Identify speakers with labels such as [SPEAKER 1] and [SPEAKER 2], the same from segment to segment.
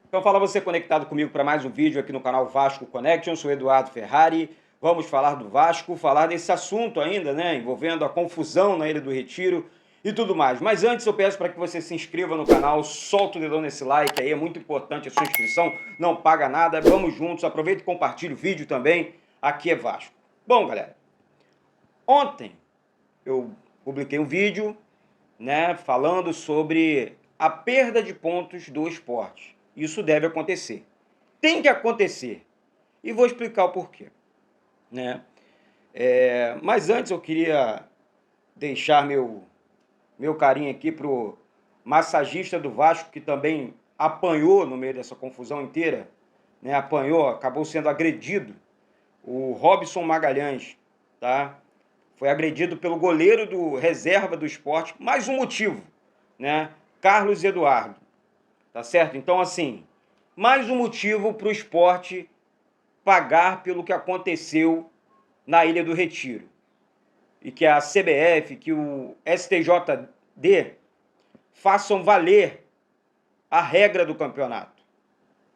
[SPEAKER 1] Então fala você conectado comigo para mais um vídeo aqui no canal Vasco Connection. Eu sou Eduardo Ferrari. Vamos falar do Vasco, falar desse assunto ainda, né, envolvendo a confusão na Ilha do Retiro e tudo mais. Mas antes eu peço para que você se inscreva no canal, solta o dedão nesse like aí, é muito importante a sua inscrição, não paga nada. Vamos juntos, aproveita e compartilha o vídeo também. Aqui é Vasco. Bom, galera, ontem eu publiquei um vídeo, né, falando sobre a perda de pontos do Sport. Isso deve acontecer. Tem que acontecer. E vou explicar o porquê, né? Mas antes eu queria deixar meu carinho aqui pro massagista do Vasco, que também apanhou no meio dessa confusão inteira, né? Apanhou, acabou sendo agredido. O Robson Magalhães, tá? Foi agredido pelo goleiro do reserva do Sport. Mais um motivo, né? Carlos Eduardo. Tá certo? Então, assim, mais um motivo para o Sport pagar pelo que aconteceu na Ilha do Retiro. E que a CBF, que o STJD façam valer a regra do campeonato.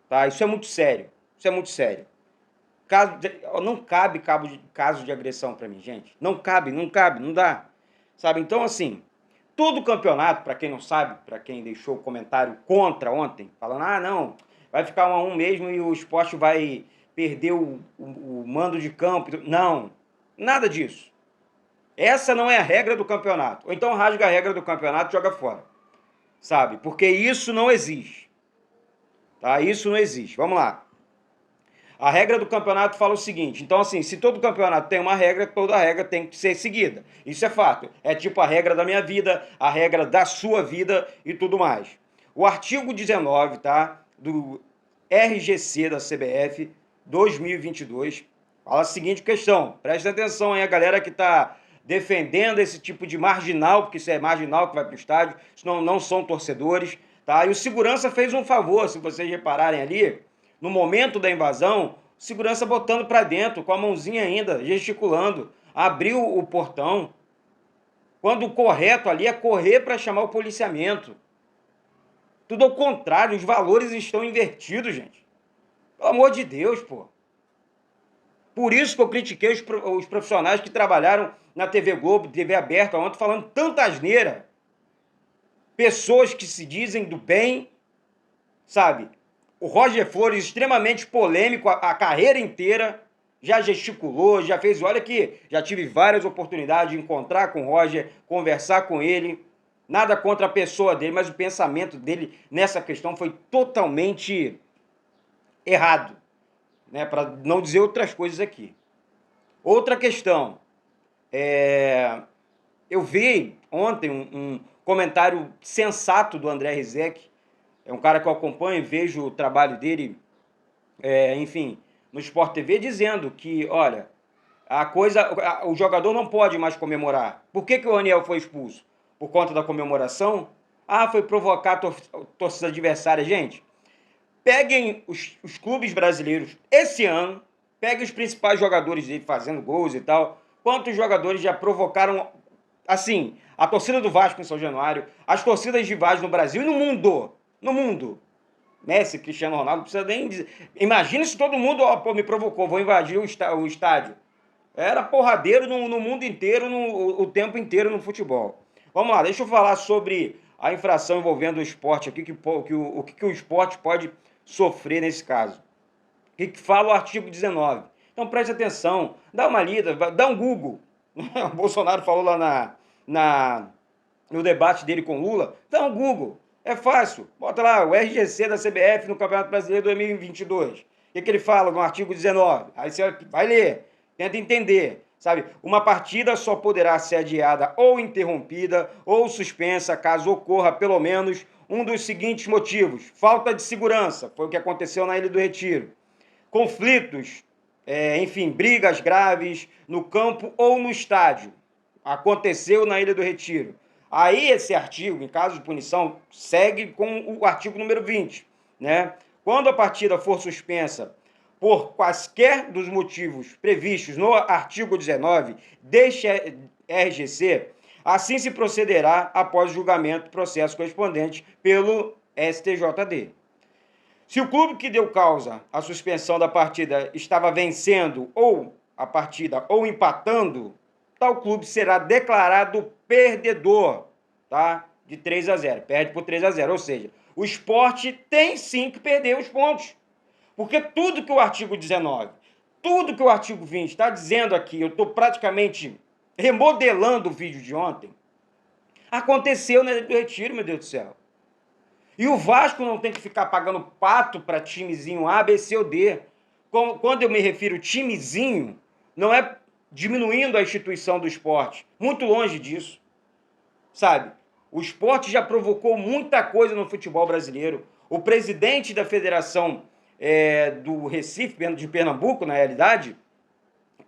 [SPEAKER 1] Tá? Isso é muito sério. Isso é muito sério. Não cabe caso de agressão para mim, gente. Não cabe, não dá. Sabe? Então, assim, todo campeonato, para quem não sabe, para quem deixou o comentário contra ontem, falando, não, vai ficar 1-1 mesmo e o Sport vai perder o mando de campo. Não, nada disso. Essa não é a regra do campeonato. Ou então rasga a regra do campeonato e joga fora. Sabe? Porque isso não existe. Tá? Isso não existe. Vamos lá. A regra do campeonato fala o seguinte, então assim, se todo campeonato tem uma regra, toda regra tem que ser seguida. Isso é fato. É tipo a regra da minha vida, a regra da sua vida e tudo mais. O artigo 19, tá, do RGC da CBF 2022, fala a seguinte questão, presta atenção aí a galera que está defendendo esse tipo de marginal, porque isso é marginal que vai para o estádio, senão não são torcedores, tá? E o segurança fez um favor, se vocês repararem ali, no momento da invasão, segurança botando para dentro, com a mãozinha ainda, gesticulando, abriu o portão. Quando o correto ali é correr para chamar o policiamento. Tudo ao contrário, os valores estão invertidos, gente. Pelo amor de Deus, pô. Por isso que eu critiquei os profissionais que trabalharam na TV Globo, TV aberta ontem, falando tanta asneira. Pessoas que se dizem do bem, sabe? O Roger Flores, extremamente polêmico a carreira inteira, já gesticulou, já fez... Olha que já tive várias oportunidades de encontrar com o Roger, conversar com ele. Nada contra a pessoa dele, mas o pensamento dele nessa questão foi totalmente errado, né? Para não dizer outras coisas aqui. Outra questão. Eu vi ontem um comentário sensato do André Rizek. É um cara que eu acompanho e vejo o trabalho dele, enfim, no Sport TV, dizendo que, olha, o jogador não pode mais comemorar. Por que o Aniel foi expulso? Por conta da comemoração? Foi provocar a torcida adversária. Gente, peguem os clubes brasileiros esse ano, peguem os principais jogadores dele fazendo gols e tal. Quantos jogadores já provocaram, assim, a torcida do Vasco em São Januário, as torcidas rivais no Brasil e no mundo? No mundo. Messi, Cristiano Ronaldo, não precisa nem dizer. Imagina se todo mundo, me provocou, vou invadir o estádio. Era porradeiro no mundo inteiro, o tempo inteiro no futebol. Vamos lá, deixa eu falar sobre a infração envolvendo o esporte aqui, o que o esporte pode sofrer nesse caso. O que fala o artigo 19. Então preste atenção, dá uma lida, dá um Google. O Bolsonaro falou lá no debate dele com Lula, dá um Google. É fácil, bota lá o RGC da CBF no Campeonato Brasileiro 2022. O que ele fala no artigo 19? Aí você vai ler, tenta entender, sabe? Uma partida só poderá ser adiada ou interrompida ou suspensa caso ocorra pelo menos um dos seguintes motivos. Falta de segurança, foi o que aconteceu na Ilha do Retiro. Conflitos, enfim, brigas graves no campo ou no estádio. Aconteceu na Ilha do Retiro. Aí esse artigo, em caso de punição, segue com o artigo número 20, né? Quando a partida for suspensa por quaisquer dos motivos previstos no artigo 19 deste RGC, assim se procederá após o julgamento do processo correspondente pelo STJD. Se o clube que deu causa à suspensão da partida estava vencendo ou a partida ou empatando, tal clube será declarado perdedor, tá? De 3-0, perde por 3-0, ou seja, o Sport tem sim que perder os pontos, porque tudo que o artigo 19, tudo que o artigo 20 está dizendo aqui, eu estou praticamente remodelando o vídeo de ontem, aconteceu na Ilha do Retiro, meu Deus do céu. E o Vasco não tem que ficar pagando pato para timezinho A, B, C ou D. Quando eu me refiro timezinho, não é diminuindo a instituição do esporte. Muito longe disso. Sabe? O esporte já provocou muita coisa no futebol brasileiro. O presidente da Federação do Recife, de Pernambuco, na realidade,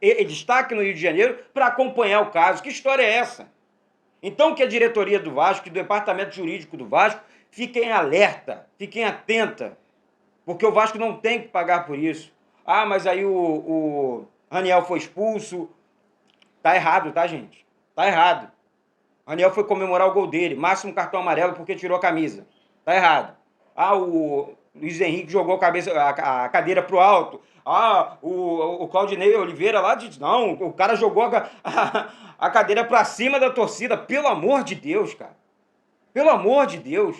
[SPEAKER 1] ele está aqui no Rio de Janeiro para acompanhar o caso. Que história é essa? Então que a diretoria do Vasco, que o departamento jurídico do Vasco, fiquem alerta, fiquem atenta, porque o Vasco não tem que pagar por isso. Ah, mas aí o Raniel foi expulso. Tá errado, tá, gente? Tá errado. O Raniel foi comemorar o gol dele, máximo cartão amarelo porque tirou a camisa. Tá errado. Ah, o Luiz Henrique jogou a cadeira pro alto. Ah, o Claudinei Oliveira lá disse, não, o cara jogou a cadeira pra cima da torcida. Pelo amor de Deus, cara. Pelo amor de Deus.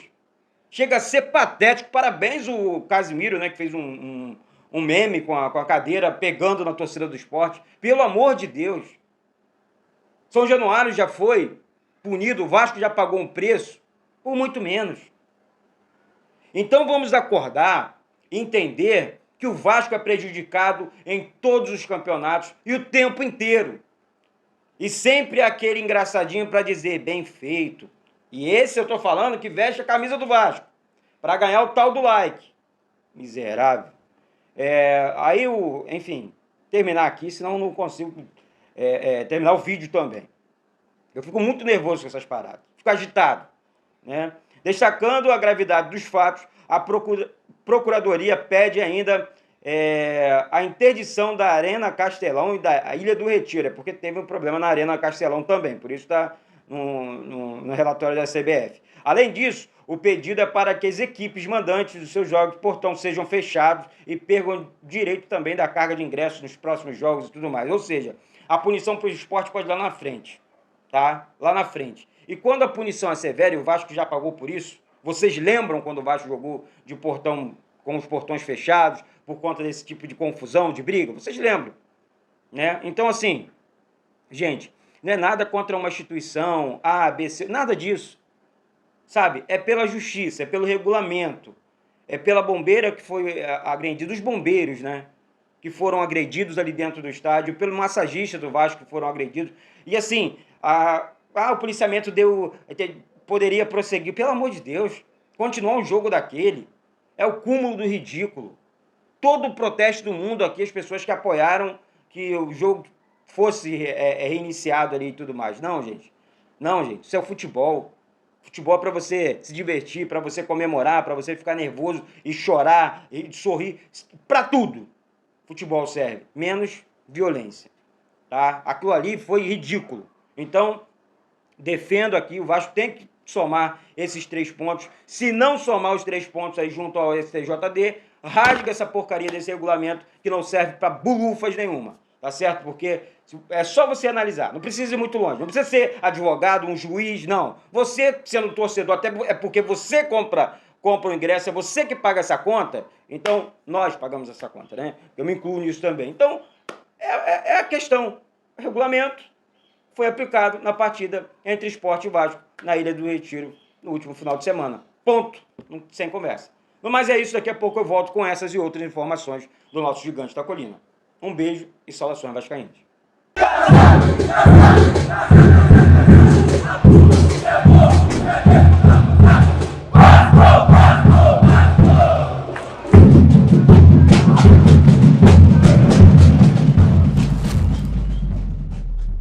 [SPEAKER 1] Chega a ser patético. Parabéns o Casimiro, né, que fez um meme com a cadeira pegando na torcida do Sport. Pelo amor de Deus. São Januário já foi punido, o Vasco já pagou um preço por muito menos. Então vamos acordar, entender que o Vasco é prejudicado em todos os campeonatos e o tempo inteiro. E sempre aquele engraçadinho para dizer, bem feito. E esse eu tô falando que veste a camisa do Vasco, para ganhar o tal do like. Miserável. Enfim, terminar aqui, senão eu não consigo terminar o vídeo também. Eu fico muito nervoso com essas paradas, fico agitado, né? Destacando a gravidade dos fatos, a Procuradoria pede ainda a interdição da Arena Castelão e da Ilha do Retiro, porque teve um problema na Arena Castelão também, por isso está no relatório da CBF. Além disso, o pedido é para que as equipes mandantes dos seus jogos de portão sejam fechados e percam direito também da carga de ingressos nos próximos jogos e tudo mais. Ou seja, a punição para o esporte pode ir lá na frente, tá? Lá na frente. E quando a punição é severa, e o Vasco já pagou por isso, vocês lembram quando o Vasco jogou de portão com os portões fechados por conta desse tipo de confusão, de briga? Vocês lembram, né? Então, assim, gente, não é nada contra uma instituição, A, B, C, nada disso. Sabe? É pela justiça, é pelo regulamento, é pela bombeira que foi agredida, os bombeiros, né? Que foram agredidos ali dentro do estádio, pelo massagista do Vasco que foram agredidos. E assim, o policiamento poderia prosseguir. Pelo amor de Deus, continuar um jogo daquele é o cúmulo do ridículo. Todo o protesto do mundo aqui, as pessoas que apoiaram que o jogo fosse reiniciado ali e tudo mais. Não, gente. Não, gente. Isso é o futebol. Futebol é para você se divertir, para você comemorar, para você ficar nervoso e chorar e sorrir. Para tudo. Futebol serve. Menos violência. Tá? Aquilo ali foi ridículo. Então, defendo aqui, o Vasco tem que somar esses 3 pontos. Se não somar os 3 pontos aí junto ao STJD, rasga essa porcaria desse regulamento que não serve para bulufas nenhuma. Tá certo? Porque é só você analisar. Não precisa ir muito longe. Não precisa ser advogado, um juiz, não. Você, sendo torcedor, até é porque você compra o ingresso, é você que paga essa conta. Então, nós pagamos essa conta, né? Eu me incluo nisso também. Então, é a questão. O regulamento foi aplicado na partida entre Sport e Vasco, na Ilha do Retiro, no último final de semana. Ponto. Sem conversa. Mas é isso. Daqui a pouco eu volto com essas e outras informações do nosso Gigante da Colina. Um beijo e saudações vascaínas.